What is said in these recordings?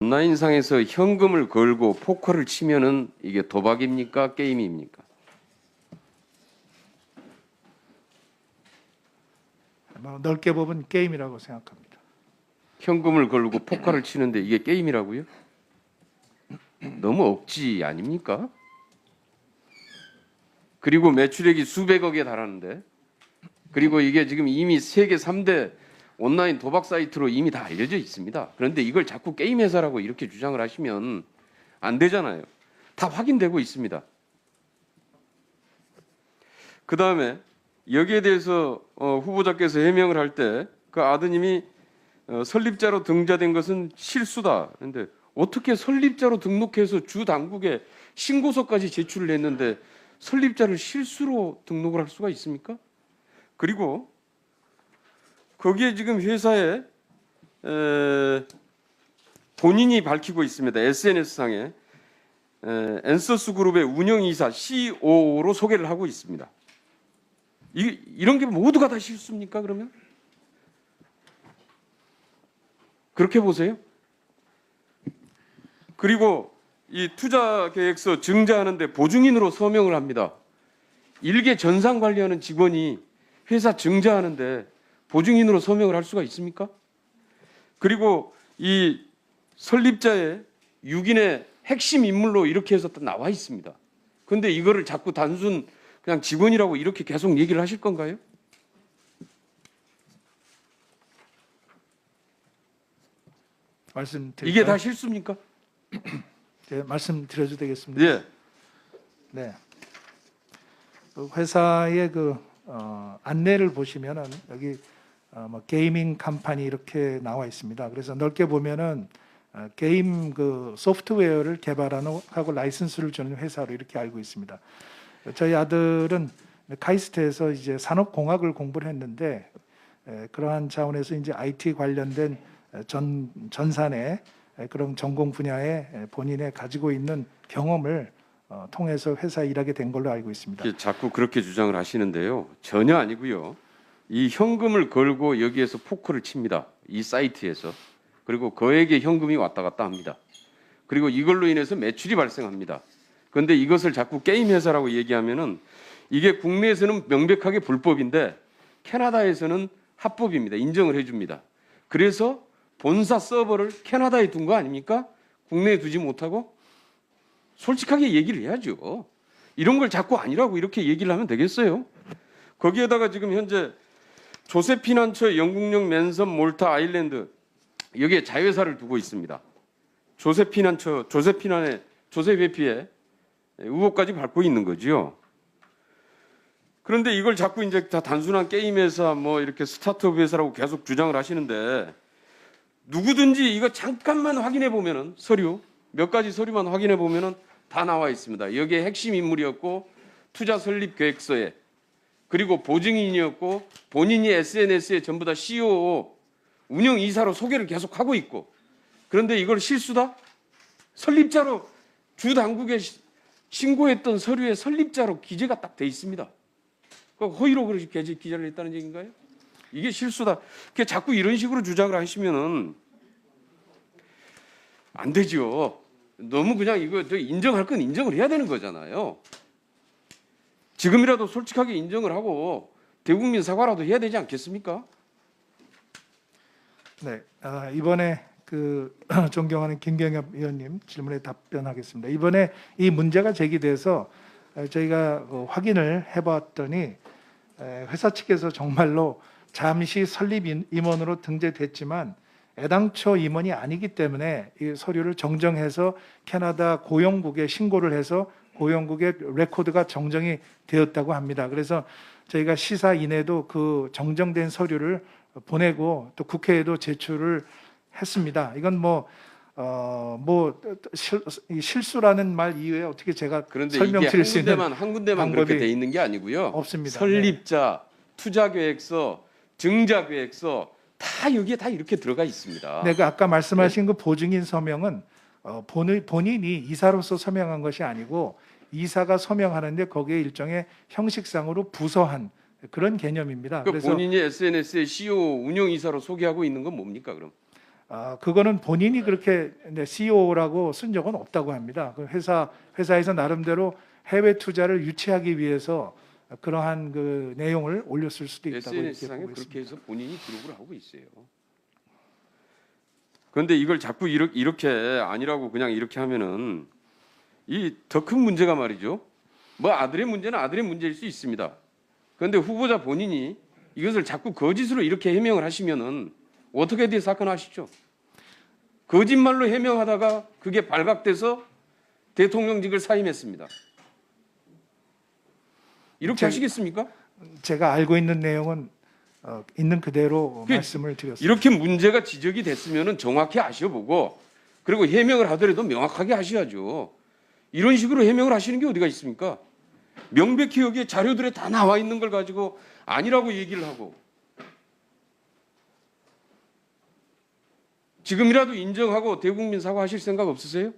온라인상에서 현금을 걸고 포커를 치면은 이게 도박입니까? 게임입니까? 넓게 보면 게임이라고 생각합니다. 현금을 걸고 포커를 치는데 이게 게임이라고요? 너무 억지 아닙니까? 그리고 매출액이 수백억에 달하는데, 그리고 이게 지금 이미 세계 3대 온라인 도박 사이트로 이미 다 알려져 있습니다. 그런데 이걸 자꾸 게임 회사라고 이렇게 주장을 하시면 안 되잖아요. 다 확인되고 있습니다. 그 다음에 여기에 대해서 후보자께서 해명을 할 때 그 아드님이 설립자로 등재된 것은 실수다. 그런데 어떻게 설립자로 등록해서 주 당국에 신고서까지 제출을 했는데 설립자를 실수로 등록을 할 수가 있습니까? 그리고 거기에 지금 회사에 본인이 밝히고 있습니다. SNS상에 엔서스 그룹의 운영이사 COO로 소개를 하고 있습니다. 이런 게 모두가 다 실수입니까? 그러면? 그렇게 보세요. 그리고 이 투자 계획서 증자하는데 보증인으로 서명을 합니다. 일개 전산 관리하는 직원이 회사 증자하는데 보증인으로 서명을 할 수가 있습니까? 그리고 이 설립자의 6인의 핵심 인물로 이렇게 해서 또 나와 있습니다. 그런데 이거를 자꾸 단순 그냥 직원이라고 이렇게 계속 얘기를 하실 건가요? 말씀드릴까요? 이게 다 실수입니까? 네, 말씀드려도 되겠습니다. 예. 네. 그 회사의 안내를 보시면은 여기 뭐 게이밍 컴퍼니 이렇게 나와 있습니다. 그래서 넓게 보면은 게임 소프트웨어를 개발하고 라이선스를 주는 회사로 이렇게 알고 있습니다. 저희 아들은 카이스트에서 이제 산업공학을 공부를 했는데 그러한 차원에서 이제 IT 관련된 전산의 그런 전공 분야에 본인의 가지고 있는 경험을 통해서 회사에 일하게 된 걸로 알고 있습니다. 자꾸 그렇게 주장을 하시는데요. 전혀 아니고요. 이 현금을 걸고 여기에서 포커를 칩니다. 이 사이트에서. 그리고 거액의 현금이 왔다 갔다 합니다. 그리고 이걸로 인해서 매출이 발생합니다. 그런데 이것을 자꾸 게임 회사라고 얘기하면은 이게 국내에서는 명백하게 불법인데 캐나다에서는 합법입니다. 인정을 해줍니다. 그래서 본사 서버를 캐나다에 둔 거 아닙니까? 국내에 두지 못하고? 솔직하게 얘기를 해야죠. 이런 걸 자꾸 아니라고 이렇게 얘기를 하면 되겠어요? 거기에다가 지금 현재 조세피난처 영국령 맨섬 몰타 아일랜드 여기에 자회사를 두고 있습니다. 조세피난처 조세피난의 조세회피에 의혹까지 받고 있는 거지요. 그런데 이걸 자꾸 이제 다 단순한 게임 회사 뭐 이렇게 스타트업 회사라고 계속 주장을 하시는데 누구든지 이거 잠깐만 확인해 보면은 서류 몇 가지 서류만 확인해 보면은 다 나와 있습니다. 여기에 핵심 인물이었고 투자 설립 계획서에 그리고 보증인이었고 본인이 SNS에 전부 다 COO 운영 이사로 소개를 계속 하고 있고 그런데 이걸 실수다? 설립자로 주 당국에 신고했던 서류에 설립자로 기재가 딱 돼 있습니다. 허위로 그렇게 기재를 했다는 얘기인가요? 이게 실수다. 자꾸 이런 식으로 주장을 하시면은 안 되죠. 너무 그냥 이거 인정할 건 인정을 해야 되는 거잖아요. 지금이라도 솔직하게 인정을 하고 대국민 사과라도 해야 되지 않겠습니까? 네, 이번에 존경하는 김경엽 의원님 질문에 답변하겠습니다. 이번에 이 문제가 제기돼서 저희가 확인을 해봤더니 회사 측에서 정말로 잠시 설립 임원으로 등재됐지만 애당초 임원이 아니기 때문에 이 서류를 정정해서 캐나다 고용국에 신고를 해서 고용국의 레코드가 정정이 되었다고 합니다. 그래서 저희가 시사 이내도 그 정정된 서류를 보내고 또 국회에도 제출을 했습니다. 이건 실수라는 말 이외에 어떻게 제가 설명드릴 수 있는 한 군데만 그렇게 돼 있는 게 아니고요. 없습니다. 설립자, 투자 계획서, 증자 계획서 다 여기에 다 이렇게 들어가 있습니다. 네, 아까 말씀하신 그 보증인 서명은 본인이 이사로서 서명한 것이 아니고 이사가 서명하는데 거기에 일종의 형식상으로 부서한 그런 개념입니다. 그래서 본인이 SNS에 CEO 운영 이사로 소개하고 있는 건 뭡니까 그럼? 그거는 본인이 그렇게 CEO라고 쓴 적은 없다고 합니다. 그 회사에서 나름대로 해외 투자를 유치하기 위해서 그러한 그 내용을 올렸을 수도 있다고 이렇게 SNS상에 보고 그렇게 있습니다. 해서 본인이 기록을 하고 있어요. 그런데 이걸 자꾸 이렇게 아니라고 그냥 이렇게 하면은 이 더 큰 문제가 말이죠. 뭐 아들의 문제는 아들의 문제일 수 있습니다. 그런데 후보자 본인이 이것을 자꾸 거짓으로 이렇게 해명을 하시면은 어떻게든 사건하시죠. 거짓말로 해명하다가 그게 발각돼서 대통령직을 사임했습니다. 이렇게 하시겠습니까? 제가 알고 있는 내용은 있는 그대로 그- 말씀을 드렸습니다. 이렇게 문제가 지적이 됐으면은 정확히 아셔보고 그리고 해명을 하더라도 명확하게 하셔야죠. 이런 식으로 해명을 하시는 게 어디가 있습니까? 명백히 여기에 자료들에 다 나와 있는 걸 가지고 아니라고 얘기를 하고 지금이라도 인정하고 대국민 사과하실 생각 없으세요?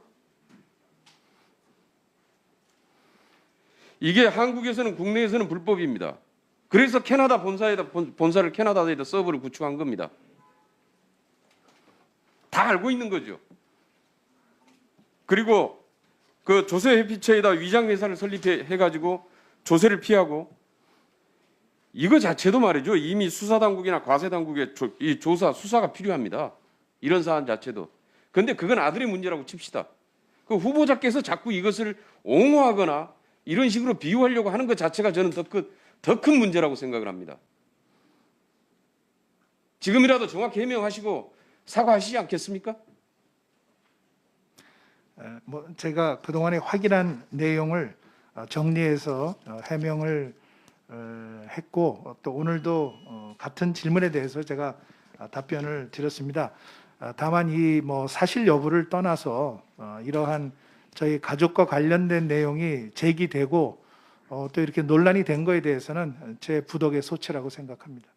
이게 한국에서는 국내에서는 불법입니다. 그래서 캐나다 본사를 캐나다에다 서버를 구축한 겁니다. 다 알고 있는 거죠. 그리고 그 조세 회피처에다 위장 회사를 설립해 가지고 조세를 피하고 이거 자체도 말이죠. 이미 수사 당국이나 과세 당국의 이 조사 수사가 필요합니다. 이런 사안 자체도. 그런데 그건 아들의 문제라고 칩시다. 그 후보자께서 자꾸 이것을 옹호하거나 이런 식으로 비유하려고 하는 것 자체가 저는 더 큰 문제라고 생각을 합니다. 지금이라도 정확히 해명하시고 사과하시지 않겠습니까? 뭐 제가 그동안에 확인한 내용을 정리해서 해명을 했고 또 오늘도 같은 질문에 대해서 제가 답변을 드렸습니다. 다만 이 뭐 사실 여부를 떠나서 이러한 저희 가족과 관련된 내용이 제기되고 또 이렇게 논란이 된 거에 대해서는 제 부덕의 소치라고 생각합니다.